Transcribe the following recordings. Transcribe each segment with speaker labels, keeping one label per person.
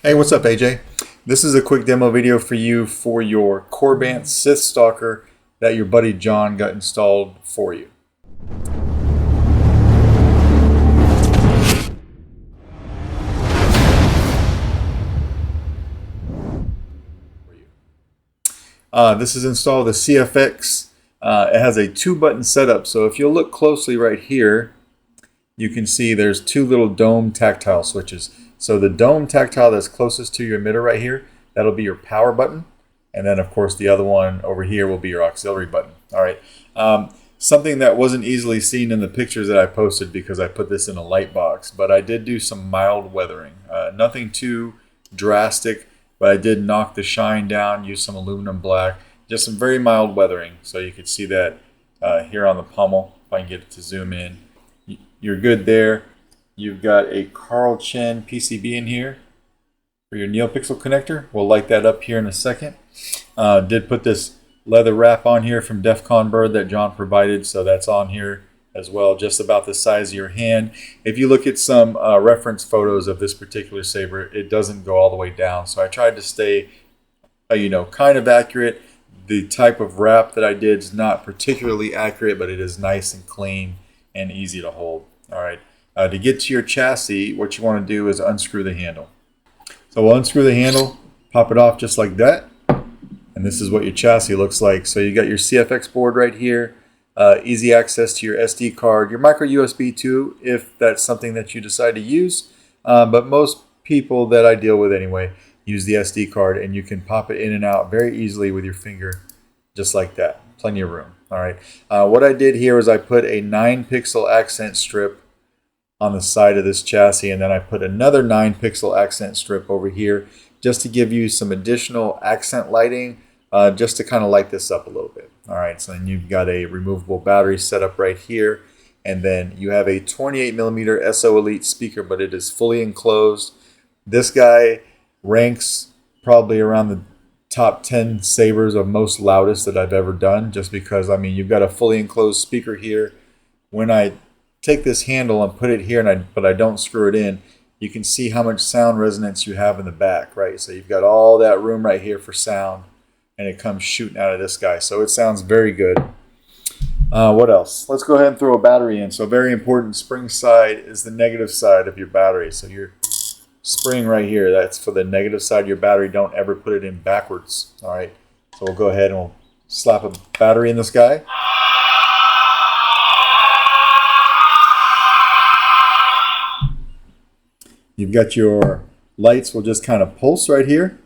Speaker 1: Hey, what's up, AJ? This is a quick demo video for you for your Korbanth Sith Stalker that your buddy John got installed for you. This is installed the CFX. It has a 2-button setup, so if you'll look closely right here, you can see there's 2 little dome tactile switches. So the dome tactile that's closest to your emitter right here, that'll be your power button. And then of course the other one over here will be your auxiliary button. All right. Something that wasn't easily seen in the pictures that I posted because I put this in a light box, but I did do some mild weathering. Nothing too drastic, but I did knock the shine down, use some aluminum black, just some very mild weathering. So you could see that here on the pommel, if I can get it to zoom in. You're good there. You've got a Carl Chen PCB in here for your Neopixel connector. We'll light that up here in a second. Did put this leather wrap on here from Defcon Bird that John provided, so that's on here as well, just about the size of your hand. If you look at some reference photos of this particular saber, it doesn't go all the way down. So I tried to stay, kind of accurate. The type of wrap that I did is not particularly accurate, but it is nice and clean and easy to hold. All right. To get to your chassis, what you want to do is unscrew the handle. So we'll unscrew the handle, pop it off just like that, and this is what your chassis looks like. So you got your CFX board right here, easy access to your SD card, your micro USB too, if that's something that you decide to use. But most people that I deal with anyway use the SD card, and you can pop it in and out very easily with your finger, just like that. Plenty of room. All right. What I did here is I put a 9-pixel accent strip on the side of this chassis, and then I put another 9-pixel accent strip over here just to give you some additional accent lighting, just to kind of light this up a little bit. All right, so then you've got a removable battery set up right here, and then you have a 28mm SO Elite speaker, but it is fully enclosed. This guy ranks probably around the top 10 sabers of most loudest that I've ever done, just because, you've got a fully enclosed speaker here. When I take this handle and put it here, but I don't screw it in, you can see how much sound resonance you have in the back, right? So you've got all that room right here for sound, and it comes shooting out of this guy. So it sounds very good. What else? Let's go ahead and throw a battery in. So very important, spring side is the negative side of your battery. So your spring right here, that's for the negative side of your battery. Don't ever put it in backwards, all right? So we'll go ahead and we'll slap a battery in this guy. You've got your lights will just kind of pulse right here.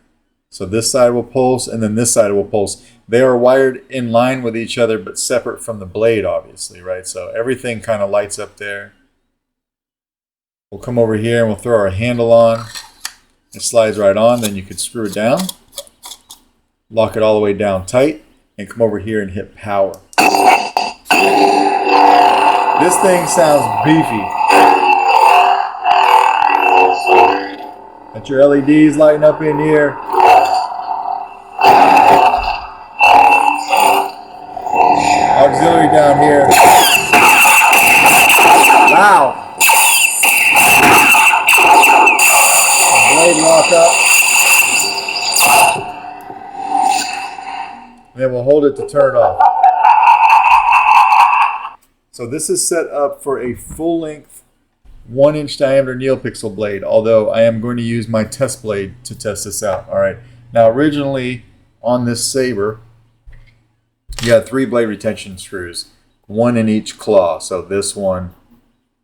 Speaker 1: So this side will pulse, and then this side will pulse. They are wired in line with each other, but separate from the blade, obviously, right? So everything kind of lights up there. We'll come over here and we'll throw our handle on. It slides right on. Then you can screw it down, lock it all the way down tight, and come over here and hit power. This thing sounds beefy. Got your LEDs lighting up in here. Auxiliary down here. Wow. Blade lock up. And then we'll hold it to turn off. So this is set up for a full-length 1-inch diameter Neopixel blade, although I am going to use my test blade to test this out. All right. Now, originally on this saber, you had 3 blade retention screws, 1 in each claw. So this one,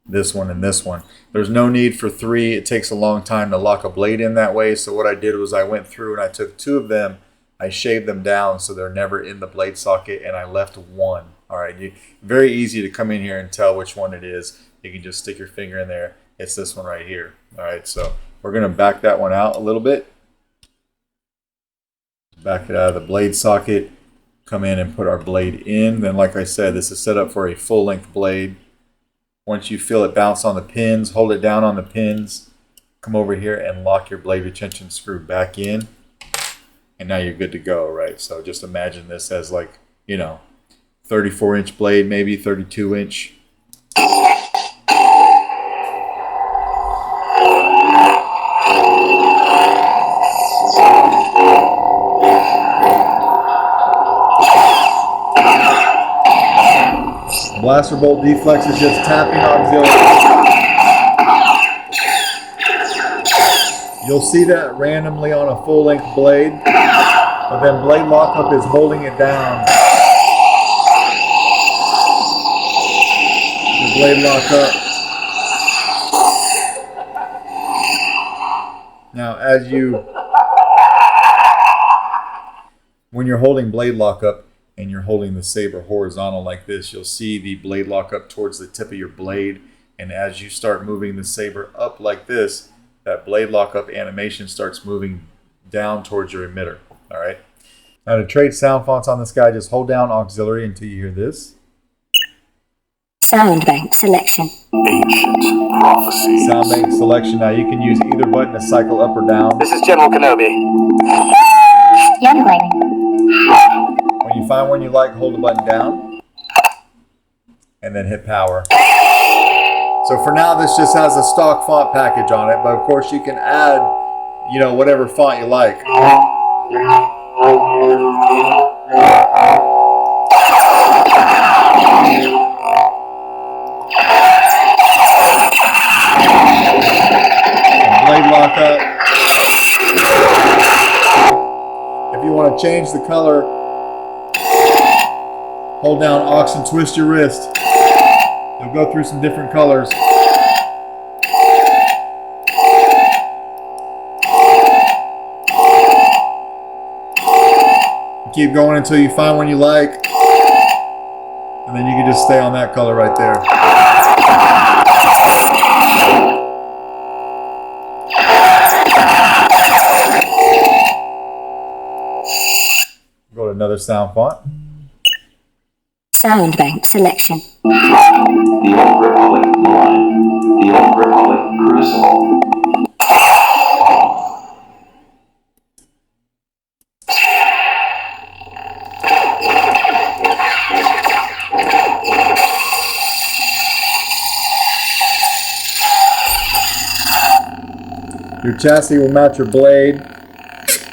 Speaker 1: and this one. There's no need for 3. It takes a long time to lock a blade in that way. So what I did was I went through and I took 2 of them, I shaved them down so they're never in the blade socket, and I left 1. All right. Very easy to come in here and tell which one it is. You can just stick your finger in there. It's this one right here. All right, so we're going to back that one out a little bit. Back it out of the blade socket. Come in and put our blade in. Then, like I said, this is set up for a full-length blade. Once you feel it bounce on the pins, hold it down on the pins. Come over here and lock your blade retention screw back in. And now you're good to go, right? So just imagine this as 34-inch blade, maybe 32-inch. blaster bolt deflex is just tapping auxiliary. You'll see that randomly on a full-length blade, but then blade lockup is holding it down. The blade lockup. Now, when you're holding blade lockup and you're holding the saber horizontal like this, you'll see the blade lockup towards the tip of your blade. And as you start moving the saber up like this, that blade lockup animation starts moving down towards your emitter. All right. Now to trade sound fonts on this guy, just hold down auxiliary until you hear this.
Speaker 2: Sound bank selection.
Speaker 3: Ancient prophecy.
Speaker 1: Sound bank selection. Now you can use either button to cycle up or down.
Speaker 3: This is General Kenobi.
Speaker 2: Young lady.
Speaker 1: When you find one you like, hold the button down and then hit power. So for now, this just has a stock font package on it, but of course you can add, whatever font you like. Blade lockup. If you want to change the color, hold down aux and twist your wrist. You'll go through some different colors. Keep going until you find one you like, and then you can just stay on that color right there. Go to another sound font.
Speaker 2: Sound bank selection.
Speaker 3: The Old Republic line. The Old Republic Crucible.
Speaker 1: Your chassis will match your blade.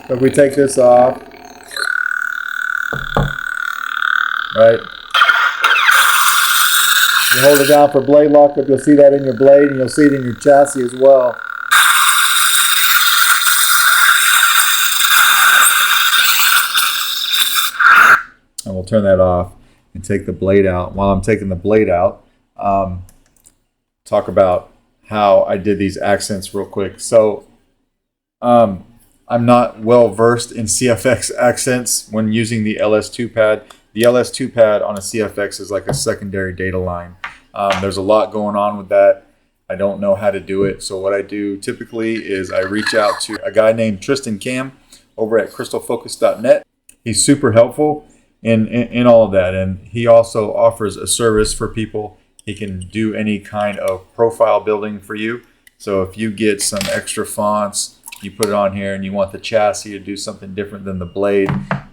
Speaker 1: So if we take this off, right? You hold it down for blade lockup, you'll see that in your blade, and you'll see it in your chassis as well. And we'll turn that off and take the blade out. While I'm taking the blade out, talk about how I did these accents real quick. So I'm not well versed in CFX accents when using the LS2 pad. The LS2 pad on a CFX is like a secondary data line. There's a lot going on with that. I don't know how to do it. So what I do typically is I reach out to a guy named Tristan Cam over at crystalfocus.net. He's super helpful in all of that. And he also offers a service for people. He can do any kind of profile building for you. So if you get some extra fonts, you put it on here and you want the chassis to do something different than the blade,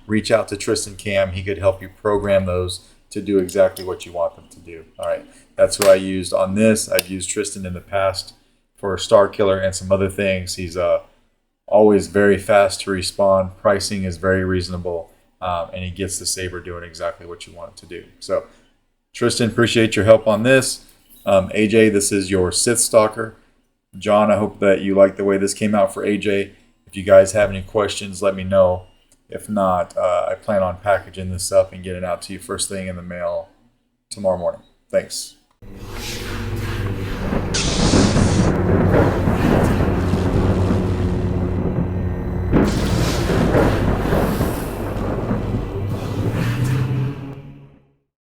Speaker 1: reach out to Tristan Cam. He could help you program those to do exactly what you want them to do. All right, that's who I used on this. I've used Tristan in the past for Starkiller and some other things. He's always very fast to respond. Pricing is very reasonable, and he gets the saber doing exactly what you want it to do. So Tristan, appreciate your help on this. AJ, this is your Sith Stalker. John, I hope that you like the way this came out for AJ. If you guys have any questions, let me know. If not, I plan on packaging this up and getting it out to you first thing in the mail tomorrow morning. Thanks.